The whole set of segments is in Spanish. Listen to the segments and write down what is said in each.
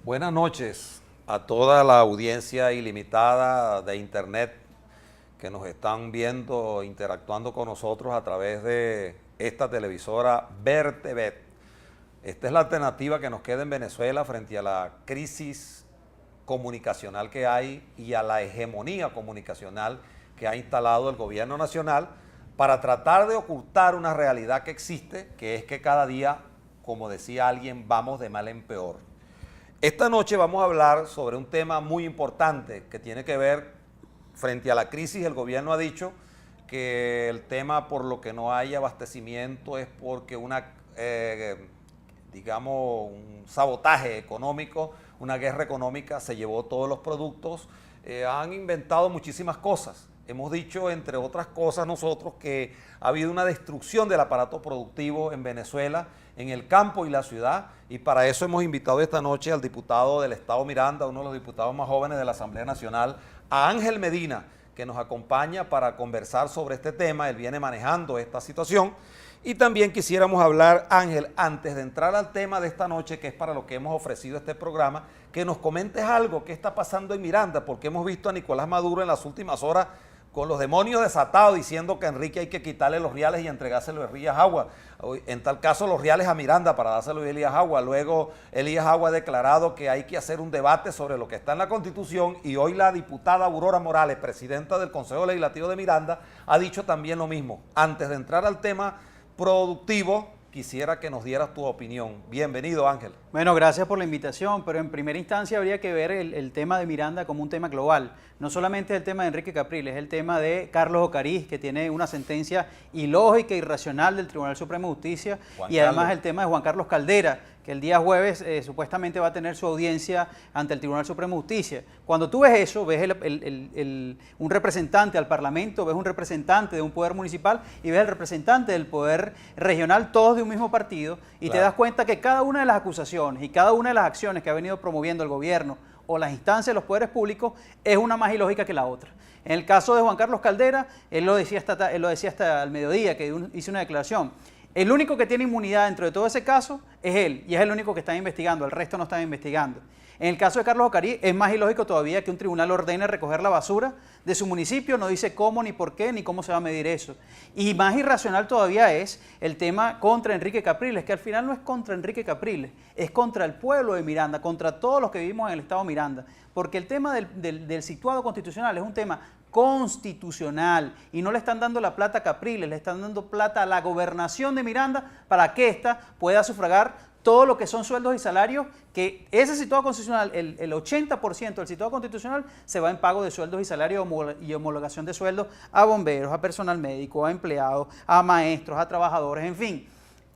Buenas noches a toda la audiencia ilimitada de Internet que nos están viendo, interactuando con nosotros a través de esta televisora VerTV. Esta es la alternativa que nos queda en Venezuela frente a la crisis comunicacional que hay y a la hegemonía comunicacional que ha instalado el gobierno nacional para tratar de ocultar una realidad que existe, que es que cada día, como decía alguien, vamos de mal en peor. Esta noche vamos a hablar sobre un tema muy importante que tiene que ver frente a la crisis. El gobierno ha dicho que el tema por lo que no hay abastecimiento es porque digamos, un sabotaje económico, una guerra económica se llevó todos los productos. Han inventado muchísimas cosas. Hemos dicho, entre otras cosas, nosotros que ha habido una destrucción del aparato productivo en Venezuela, en el campo y la ciudad, y para eso hemos invitado esta noche al diputado del Estado Miranda, uno de los diputados más jóvenes de la Asamblea Nacional, a Ángel Medina, que nos acompaña para conversar sobre este tema. Él viene manejando esta situación. Y también quisiéramos hablar, Ángel, antes de entrar al tema de esta noche, que es para lo que hemos ofrecido este programa, que nos comentes algo que está pasando en Miranda, porque hemos visto a Nicolás Maduro en las últimas horas con los demonios desatados diciendo que a Enrique hay que quitarle los reales y entregárselo a Elías Agua. En tal caso, los reales a Miranda para dárselo a Elías Agua. Luego, Elías Agua ha declarado que hay que hacer un debate sobre lo que está en la Constitución, y hoy la diputada Aurora Morales, presidenta del Consejo Legislativo de Miranda, ha dicho también lo mismo. Antes de entrar al tema productivo, quisiera que nos dieras tu opinión. Bienvenido, Ángel. Bueno, gracias por la invitación, pero en primera instancia habría que ver el tema de Miranda como un tema global. No solamente el tema de Enrique Capriles, es el tema de Carlos Ocariz, que tiene una sentencia ilógica e irracional del Tribunal Supremo de Justicia, y además el tema de Juan Carlos Caldera, que el día jueves supuestamente va a tener su audiencia ante el Tribunal Supremo de Justicia. Cuando tú ves eso, ves un representante al Parlamento, ves un representante de un poder municipal y ves el representante del poder regional, todos de un mismo partido, y te das cuenta que cada una de las acusaciones y cada una de las acciones que ha venido promoviendo el gobierno o las instancias de los poderes públicos es una más ilógica que la otra. En el caso de Juan Carlos Caldera, él lo decía hasta el mediodía, que hizo una declaración. El único que tiene inmunidad dentro de todo ese caso es él, y es el único que están investigando, el resto no están investigando. En el caso de Carlos Ocariz es más ilógico todavía que un tribunal ordene recoger la basura de su municipio, no dice cómo, ni por qué, ni cómo se va a medir eso. Y más irracional todavía es el tema contra Enrique Capriles, que al final no es contra Enrique Capriles, es contra el pueblo de Miranda, contra todos los que vivimos en el estado de Miranda, porque el tema del situado constitucional es un tema constitucional y no le están dando la plata a Capriles, le están dando plata a la gobernación de Miranda para que ésta pueda sufragar todo lo que son sueldos y salarios, que ese situado constitucional, el 80% del situado constitucional se va en pago de sueldos y salarios y homologación de sueldos a bomberos, a personal médico, a empleados, a maestros, a trabajadores, en fin.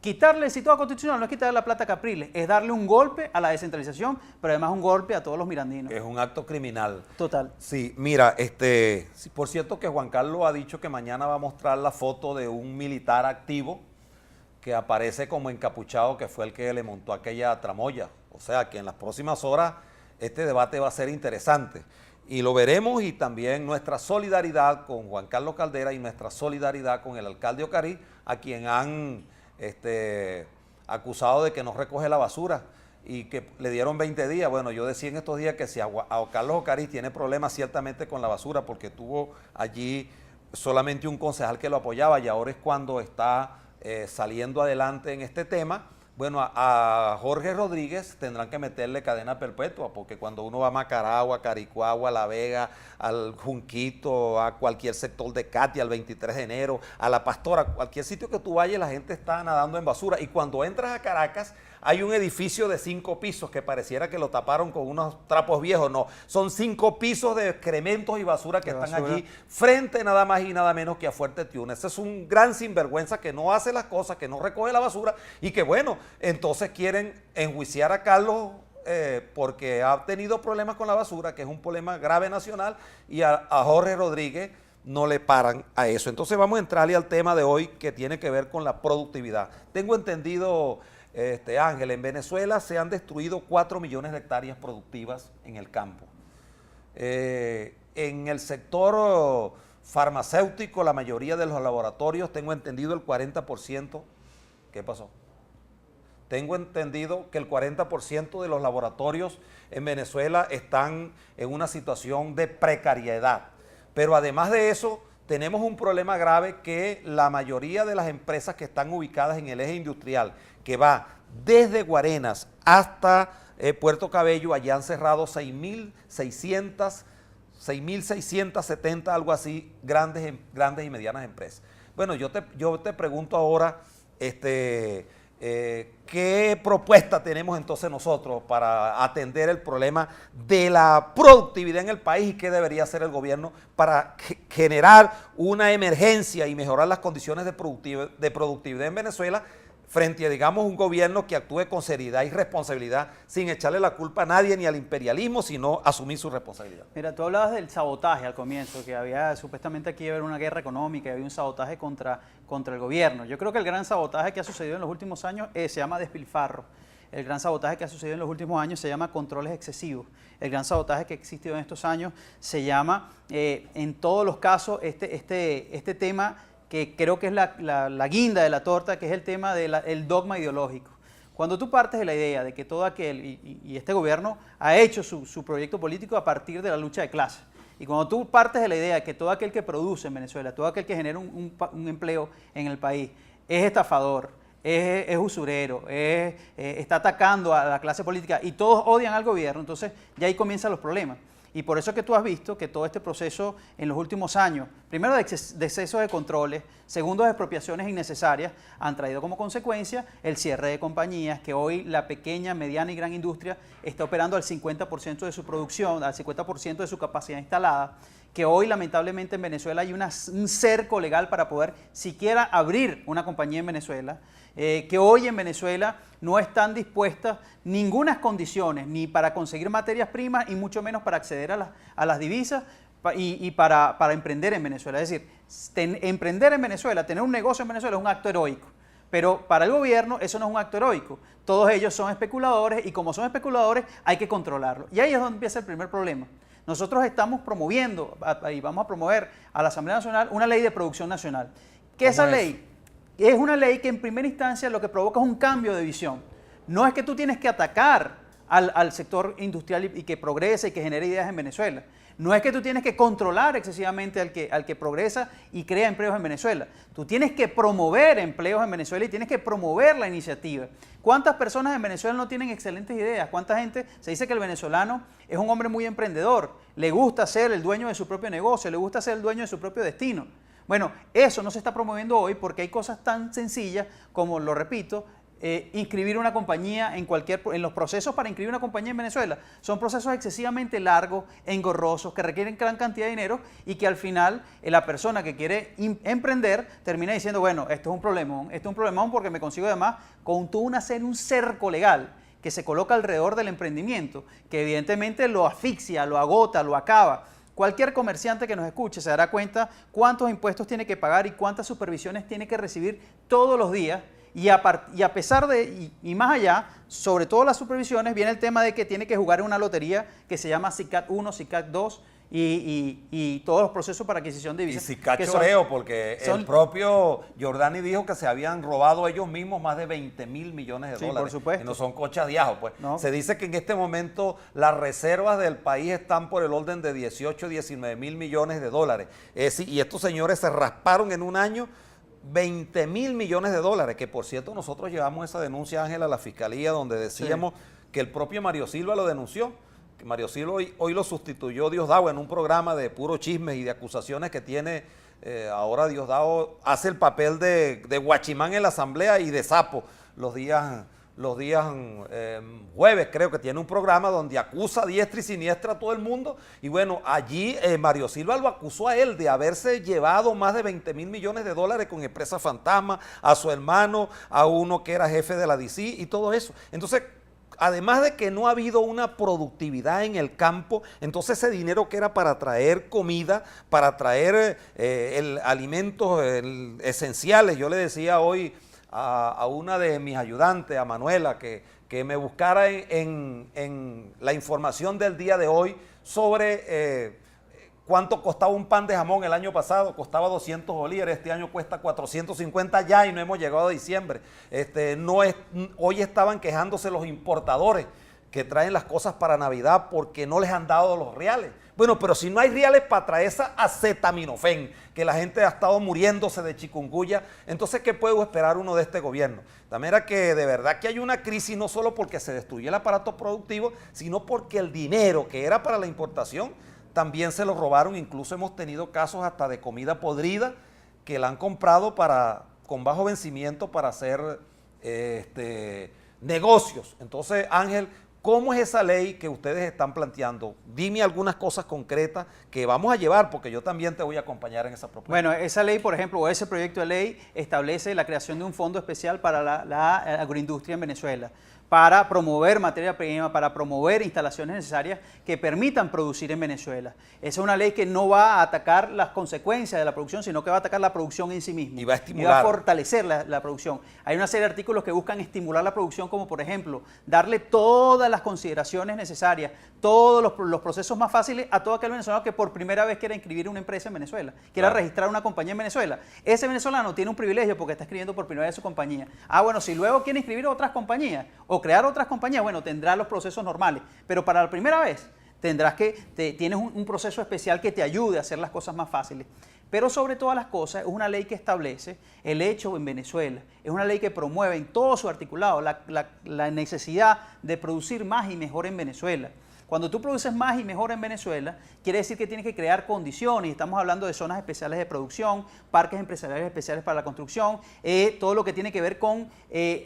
Quitarle el situado constitucional no es quitarle la plata a Capriles, es darle un golpe a la descentralización, pero además un golpe a todos los mirandinos. Es un acto criminal. Total. Sí, mira, por cierto que Juan Carlos ha dicho que mañana va a mostrar la foto de un militar activo que aparece como encapuchado, que fue el que le montó aquella tramoya. O sea que en las próximas horas este debate va a ser interesante. Y lo veremos, y también nuestra solidaridad con Juan Carlos Caldera y nuestra solidaridad con el alcalde Ocariz, a quien han acusado de que no recoge la basura y que le dieron 20 días. Bueno, yo decía en estos días que si a Carlos Ocariz tiene problemas ciertamente con la basura, porque tuvo allí solamente un concejal que lo apoyaba, y ahora es cuando está saliendo adelante en este tema. Bueno, a Jorge Rodríguez tendrán que meterle cadena perpetua, porque cuando uno va a Macaragua, a Caricuagua, a La Vega, al Junquito, a cualquier sector de Catia, al 23 de enero, a La Pastora, cualquier sitio que tú vayas, la gente está nadando en basura. Y cuando entras a Caracas, hay un edificio de 5 pisos que pareciera que lo taparon con unos trapos viejos. No, son 5 pisos de excrementos y basura que están allí, frente nada más y nada menos que a Fuerte Tiuna. Ese es un gran sinvergüenza que no hace las cosas, que no recoge la basura, y que bueno, entonces quieren enjuiciar a Carlos porque ha tenido problemas con la basura, que es un problema grave nacional, y a Jorge Rodríguez no le paran a eso. Entonces vamos a entrarle al tema de hoy, que tiene que ver con la productividad. Tengo entendido, Ángel, en Venezuela se han destruido 4 millones de hectáreas productivas en el campo. En el sector farmacéutico, la mayoría de los laboratorios, tengo entendido el 40%. ¿Qué pasó? tengo entendido que el 40% de los laboratorios en Venezuela están en una situación de precariedad. Pero además de eso, tenemos un problema grave que la mayoría de las empresas que están ubicadas en el eje industrial, que va desde Guarenas hasta Puerto Cabello, allá han cerrado 6.670, algo así, grandes y medianas empresas. Bueno, yo te pregunto ahora, ¿qué propuesta tenemos entonces nosotros para atender el problema de la productividad en el país y qué debería hacer el gobierno para generar una emergencia y mejorar las condiciones de productividad en Venezuela frente a, digamos, un gobierno que actúe con seriedad y responsabilidad sin echarle la culpa a nadie ni al imperialismo, sino asumir su responsabilidad? Mira, tú hablabas del sabotaje al comienzo, que había supuestamente aquí iba a haber una guerra económica y había un sabotaje contra el gobierno. Yo creo que el gran sabotaje que ha sucedido en los últimos años se llama despilfarro. El gran sabotaje que ha sucedido en los últimos años se llama controles excesivos. El gran sabotaje que ha existido en estos años se llama, en todos los casos, este tema que creo que es la guinda de la torta, que es el tema del dogma ideológico. Cuando tú partes de la idea de que todo aquel, y este gobierno ha hecho su proyecto político a partir de la lucha de clases, y cuando tú partes de la idea de que todo aquel que produce en Venezuela, todo aquel que genera un empleo en el país, es estafador, es usurero, está atacando a la clase política y todos odian al gobierno, entonces ya ahí comienzan los problemas. Y por eso es que tú has visto que todo este proceso en los últimos años, primero de exceso de controles, segundo de expropiaciones innecesarias, han traído como consecuencia el cierre de compañías, que hoy la pequeña, mediana y gran industria está operando al 50% de su producción, al 50% de su capacidad instalada, que hoy lamentablemente en Venezuela hay un cerco legal para poder siquiera abrir una compañía en Venezuela, que hoy en Venezuela no están dispuestas ninguna condiciones ni para conseguir materias primas y mucho menos para acceder a las divisas y para emprender en Venezuela. Es decir, emprender en Venezuela, tener un negocio en Venezuela es un acto heroico. Pero para el gobierno eso no es un acto heroico. Todos ellos son especuladores y como son especuladores hay que controlarlos. Y ahí es donde empieza el primer problema. Nosotros estamos promoviendo y vamos a promover a la Asamblea Nacional una ley de producción nacional. ¿Qué esa ley? Es una ley que en primera instancia lo que provoca es un cambio de visión. No es que tú tienes que atacar al sector industrial y que progrese y que genere ideas en Venezuela. No es que tú tienes que controlar excesivamente al que progresa y crea empleos en Venezuela. Tú tienes que promover empleos en Venezuela y tienes que promover la iniciativa. ¿Cuántas personas en Venezuela no tienen excelentes ideas? ¿Cuánta gente? Se dice que el venezolano es un hombre muy emprendedor, le gusta ser el dueño de su propio negocio, le gusta ser el dueño de su propio destino. Bueno, eso no se está promoviendo hoy porque hay cosas tan sencillas como, lo repito, inscribir una compañía en los procesos para inscribir una compañía en Venezuela. Son procesos excesivamente largos, engorrosos, que requieren gran cantidad de dinero y que al final la persona que quiere emprender termina diciendo, bueno, esto es un problemón porque me consigo además con un cerco legal que se coloca alrededor del emprendimiento, que evidentemente lo asfixia, lo agota, lo acaba. Cualquier comerciante que nos escuche se dará cuenta cuántos impuestos tiene que pagar y cuántas supervisiones tiene que recibir todos los días. Y a pesar de, y más allá, sobre todo las supervisiones, viene el tema de que tiene que jugar en una lotería que se llama SICAD 1, SICAD 2 y todos los procesos para adquisición de divisas. Y SICAD choreo, porque el propio Giordani dijo que se habían robado ellos mismos más de 20.000 millones de dólares. Por supuesto. Que no son cochas de ajo, pues. No. Se dice que en este momento las reservas del país están por el orden de 18, 19.000 millones de dólares. Y estos señores se rasparon en un año 20.000 millones de dólares, que por cierto nosotros llevamos esa denuncia, Ángela, a la fiscalía, donde decíamos que el propio Mario Silva lo denunció, que Mario Silva hoy lo sustituyó Diosdado en un programa de puro chismes y de acusaciones que tiene. Ahora Diosdado hace el papel de guachimán en la asamblea y de sapo los días jueves, creo que tiene un programa donde acusa a diestra y siniestra a todo el mundo. Y bueno, allí Mario Silva lo acusó a él de haberse llevado más de 20.000 millones de dólares con empresas fantasma, a su hermano, a uno que era jefe de la DC y todo eso. Entonces, además de que no ha habido una productividad en el campo, entonces ese dinero que era para traer comida, para traer alimentos esenciales, yo le decía hoy a una de mis ayudantes, a Manuela, que me buscara en la información del día de hoy sobre ¿Cuánto costaba un pan de jamón el año pasado? Costaba 200 bolívares, este año cuesta 450 ya y no hemos llegado a diciembre. Hoy estaban quejándose los importadores que traen las cosas para Navidad porque no les han dado los reales. Bueno, pero si no hay reales para traer esa acetaminofén, que la gente ha estado muriéndose de chikungunya, entonces ¿qué puede esperar uno de este gobierno? De manera que de verdad que hay una crisis no solo porque se destruyó el aparato productivo, sino porque el dinero que era para la importación también se lo robaron. Incluso hemos tenido casos hasta de comida podrida que la han comprado con bajo vencimiento para hacer negocios. Entonces, Ángel, ¿cómo es esa ley que ustedes están planteando? Dime algunas cosas concretas que vamos a llevar, porque yo también te voy a acompañar en esa propuesta. Bueno, esa ley, por ejemplo, o ese proyecto de ley establece la creación de un fondo especial para la agroindustria en Venezuela, para promover materia prima, para promover instalaciones necesarias que permitan producir en Venezuela. Esa es una ley que no va a atacar las consecuencias de la producción, sino que va a atacar la producción en sí misma. Y va a estimular. Y va a fortalecer la producción. Hay una serie de artículos que buscan estimular la producción, como por ejemplo, darle todas las consideraciones necesarias, todos los procesos más fáciles a todo aquel venezolano que por primera vez quiera inscribir una empresa en Venezuela, quiera registrar una compañía en Venezuela. Ese venezolano tiene un privilegio porque está escribiendo por primera vez su compañía. Bueno, si luego quiere inscribir otras compañías o crear otras compañías, bueno, tendrá los procesos normales, pero para la primera vez tienes un proceso especial que te ayude a hacer las cosas más fáciles. Pero sobre todas las cosas, es una ley que establece el hecho en Venezuela, es una ley que promueve en todo su articulado la necesidad de producir más y mejor en Venezuela. Cuando tú produces más y mejor en Venezuela, quiere decir que tienes que crear condiciones. Estamos hablando de zonas especiales de producción, parques empresariales especiales para la construcción, todo lo que tiene que ver con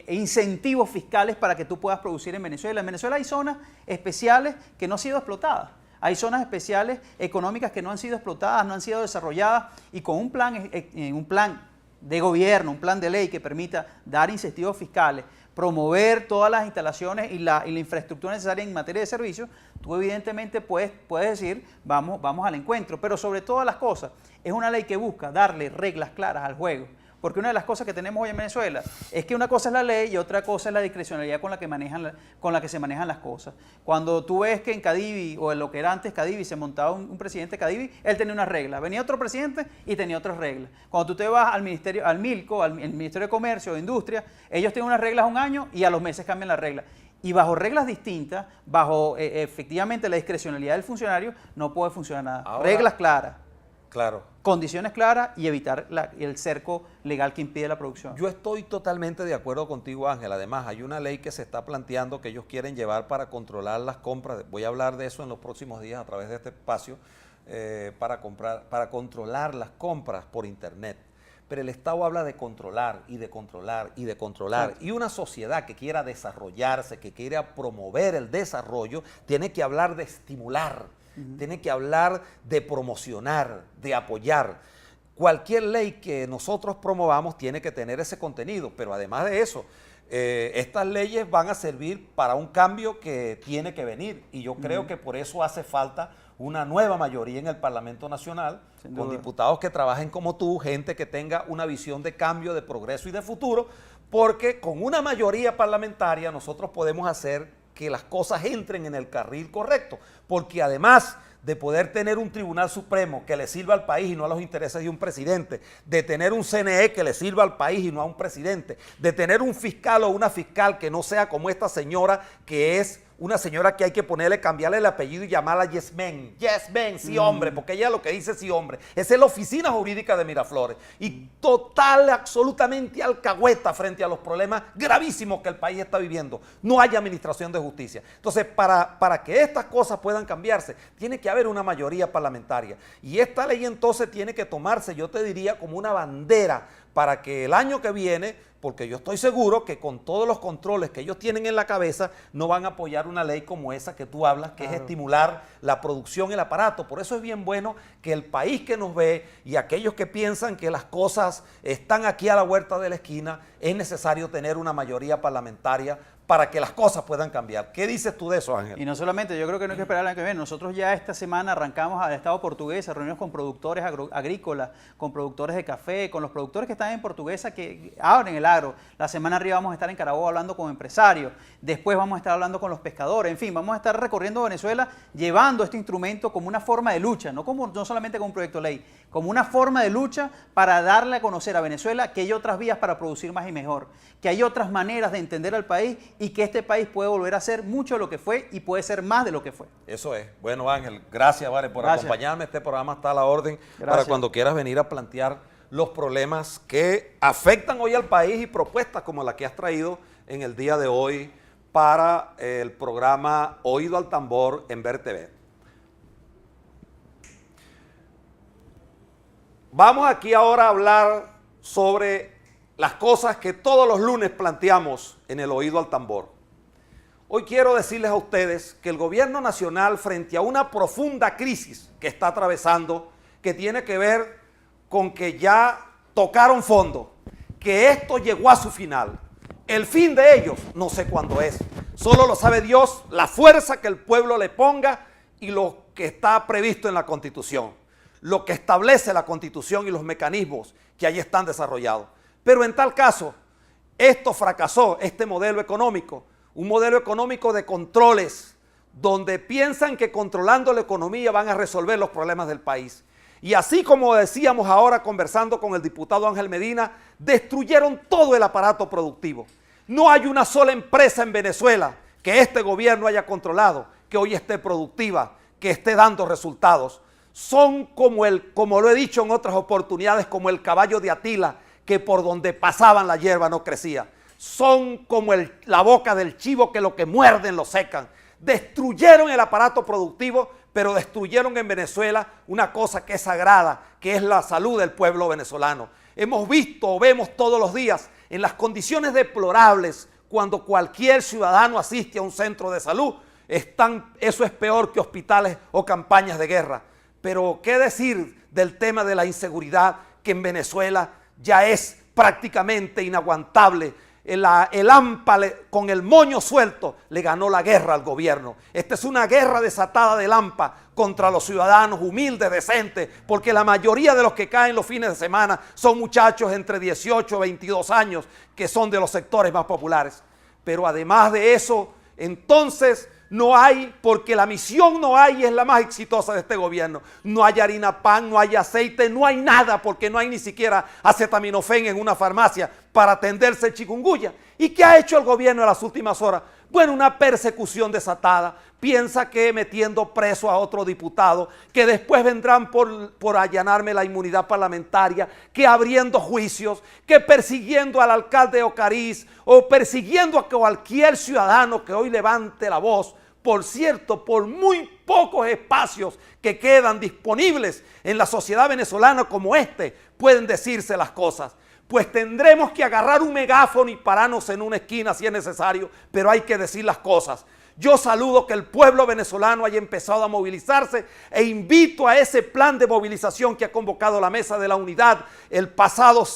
incentivos fiscales para que tú puedas producir en Venezuela. En Venezuela hay zonas especiales que no han sido explotadas. Hay zonas especiales económicas que no han sido explotadas, no han sido desarrolladas, y con un plan de gobierno, un plan de ley que permita dar incentivos fiscales, promover todas las instalaciones y la infraestructura necesaria en materia de servicios, tú evidentemente puedes decir, vamos al encuentro. Pero sobre todas las cosas, es una ley que busca darle reglas claras al juego. Porque una de las cosas que tenemos hoy en Venezuela es que una cosa es la ley y otra cosa es la discrecionalidad con la que se manejan las cosas. Cuando tú ves que en Cadivi, o en lo que era antes Cadivi, se montaba un presidente de Cadivi, él tenía unas reglas. Venía otro presidente y tenía otras reglas. Cuando tú te vas al ministerio, al MILCO, el Ministerio de Comercio, de Industria, ellos tienen unas reglas un año y a los meses cambian las reglas. Y bajo reglas distintas, bajo efectivamente la discrecionalidad del funcionario, no puede funcionar nada. Ahora, reglas claras. Claro. Condiciones claras y evitar el cerco legal que impide la producción. Yo estoy totalmente de acuerdo contigo, Ángel. Además, hay una ley que se está planteando que ellos quieren llevar para controlar las compras. Voy a hablar de eso en los próximos días a través de este espacio, para controlar las compras por Internet. Pero el Estado habla de controlar y de controlar y de controlar. Sí. Y una sociedad que quiera desarrollarse, que quiera promover el desarrollo, tiene que hablar de estimular. Tiene que hablar de promocionar, de apoyar. Cualquier ley que nosotros promovamos tiene que tener ese contenido, pero además de eso, estas leyes van a servir para un cambio que tiene que venir, y yo creo que por eso hace falta una nueva mayoría en el Parlamento Nacional, con diputados que trabajen como tú, gente que tenga una visión de cambio, de progreso y de futuro, porque con una mayoría parlamentaria nosotros podemos hacer que las cosas entren en el carril correcto, porque además de poder tener un Tribunal Supremo que le sirva al país y no a los intereses de un presidente, de tener un CNE que le sirva al país y no a un presidente, de tener un fiscal o una fiscal que no sea como esta señora, que es una señora que hay que cambiarle el apellido y llamarla Yes Man. Yes Man, sí hombre, porque ella lo que dice sí hombre. Esa es la oficina jurídica de Miraflores. Y total, absolutamente alcahueta frente a los problemas gravísimos que el país está viviendo. No hay administración de justicia. Entonces, para que estas cosas puedan cambiarse, tiene que haber una mayoría parlamentaria. Y esta ley entonces tiene que tomarse, yo te diría, como una bandera para que el año que viene, porque yo estoy seguro que con todos los controles que ellos tienen en la cabeza, no van a apoyar una ley como esa que tú hablas, que es estimular la producción y el aparato. Por eso es bien bueno que el país que nos ve y aquellos que piensan que las cosas están aquí a la vuelta de la esquina, es necesario tener una mayoría parlamentaria para que las cosas puedan cambiar. ¿Qué dices tú de eso, Ángel? Y no solamente, yo creo que no hay que esperar al año que viene. Nosotros ya esta semana arrancamos al Estado portugués, reuniones con productores agrícolas, con productores de café, con los productores que están en Portuguesa, que abren el del agro. La semana arriba vamos a estar en Carabobo hablando con empresarios. Después vamos a estar hablando con los pescadores. En fin, vamos a estar recorriendo Venezuela llevando este instrumento como una forma de lucha, no solamente como un proyecto de ley, como una forma de lucha para darle a conocer a Venezuela que hay otras vías para producir más y mejor, que hay otras maneras de entender al país y que este país puede volver a ser mucho de lo que fue y puede ser más de lo que fue. Eso es. Bueno, Ángel, gracias, vale, por acompañarme. Este programa está a la orden para cuando quieras venir a plantear los problemas que afectan hoy al país y propuestas como la que has traído en el día de hoy para el programa Oído al Tambor en Ver TV. Vamos aquí ahora a hablar sobre las cosas que todos los lunes planteamos en el Oído al Tambor. Hoy quiero decirles a ustedes que el gobierno nacional, frente a una profunda crisis que está atravesando, que tiene que ver con que ya tocaron fondo, que esto llegó a su final. El fin de ellos no sé cuándo es, solo lo sabe Dios, la fuerza que el pueblo le ponga y lo que está previsto en la Constitución, lo que establece la Constitución y los mecanismos que allí están desarrollados. Pero en tal caso, esto fracasó, este modelo económico, un modelo económico de controles, donde piensan que controlando la economía van a resolver los problemas del país. Y así como decíamos ahora conversando con el diputado Ángel Medina, destruyeron todo el aparato productivo. No hay una sola empresa en Venezuela que este gobierno haya controlado, que hoy esté productiva, que esté dando resultados. Son como lo he dicho en otras oportunidades, como el caballo de Atila, que por donde pasaban la hierba no crecía. Son como la boca del chivo que lo que muerden lo secan. Destruyeron el aparato productivo, pero destruyeron en Venezuela una cosa que es sagrada, que es la salud del pueblo venezolano. Hemos visto o vemos todos los días en las condiciones deplorables cuando cualquier ciudadano asiste a un centro de salud, eso es peor que hospitales o campañas de guerra. Pero qué decir del tema de la inseguridad, que en Venezuela ya es prácticamente inaguantable. El AMPA con el moño suelto le ganó la guerra al gobierno. Esta es una guerra desatada del AMPA contra los ciudadanos humildes, decentes, porque la mayoría de los que caen los fines de semana son muchachos entre 18 y 22 años que son de los sectores más populares. Pero además de eso, entonces no hay, porque la misión no hay y es la más exitosa de este gobierno. No hay harina pan, no hay aceite, no hay nada, porque no hay ni siquiera acetaminofén en una farmacia para atenderse el chikungunya. ¿Y qué ha hecho el gobierno en las últimas horas? Bueno, una persecución desatada. Piensa que metiendo preso a otro diputado, que después vendrán por allanarme la inmunidad parlamentaria, que abriendo juicios, que persiguiendo al alcalde Ocariz o persiguiendo a cualquier ciudadano que hoy levante la voz. Por cierto, por muy pocos espacios que quedan disponibles en la sociedad venezolana como este, pueden decirse las cosas. Pues tendremos que agarrar un megáfono y pararnos en una esquina si es necesario, pero hay que decir las cosas. Yo saludo que el pueblo venezolano haya empezado a movilizarse e invito a ese plan de movilización que ha convocado la Mesa de la Unidad el pasado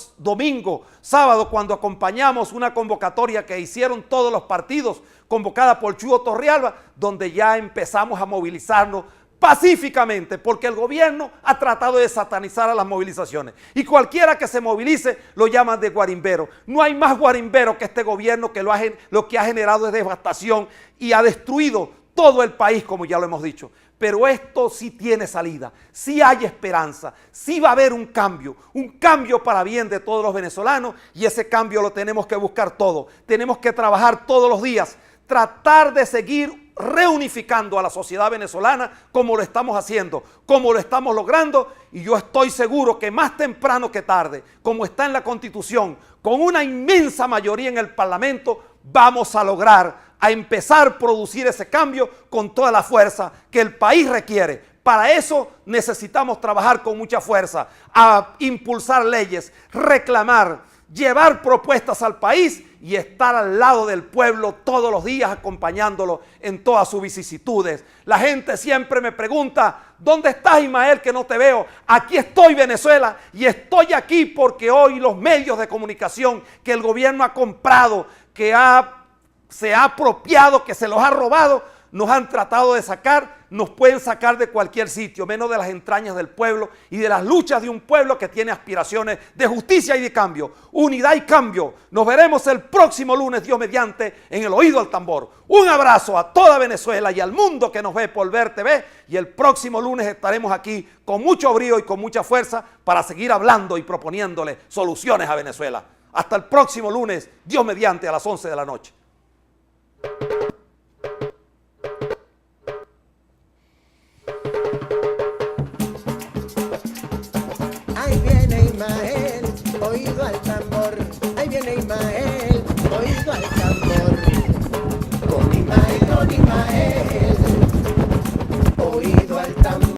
sábado, cuando acompañamos una convocatoria que hicieron todos los partidos, convocada por Chugo Torrealba, donde ya empezamos a movilizarnos pacíficamente, porque el gobierno ha tratado de satanizar a las movilizaciones y cualquiera que se movilice lo llaman de guarimbero. No hay más guarimbero que este gobierno, que lo que ha generado es devastación y ha destruido todo el país, como ya lo hemos dicho. Pero esto sí tiene salida, sí hay esperanza, sí va a haber un cambio para bien de todos los venezolanos, y ese cambio lo tenemos que buscar todos. Tenemos que trabajar todos los días, tratar de seguir reunificando a la sociedad venezolana como lo estamos haciendo, como lo estamos logrando, y yo estoy seguro que más temprano que tarde, como está en la Constitución, con una inmensa mayoría en el Parlamento, vamos a lograr a empezar a producir ese cambio con toda la fuerza que el país requiere. Para eso necesitamos trabajar con mucha fuerza, a impulsar leyes, reclamar, llevar propuestas al país y estar al lado del pueblo todos los días, acompañándolo en todas sus vicisitudes. La gente siempre me pregunta: ¿dónde estás, Ismael, que no te veo? Aquí estoy, Venezuela, y estoy aquí porque hoy los medios de comunicación que el gobierno ha comprado, que se ha apropiado, que se los ha robado, nos han tratado de sacar, nos pueden sacar de cualquier sitio, menos de las entrañas del pueblo y de las luchas de un pueblo que tiene aspiraciones de justicia y de cambio. Unidad y cambio. Nos veremos el próximo lunes, Dios mediante, en el oído al tambor. Un abrazo a toda Venezuela y al mundo que nos ve por Ver TV. Y el próximo lunes estaremos aquí con mucho brío y con mucha fuerza para seguir hablando y proponiéndole soluciones a Venezuela. Hasta el próximo lunes, Dios mediante, a las 11 de la noche. Ahí viene Ismael, oído al tambor.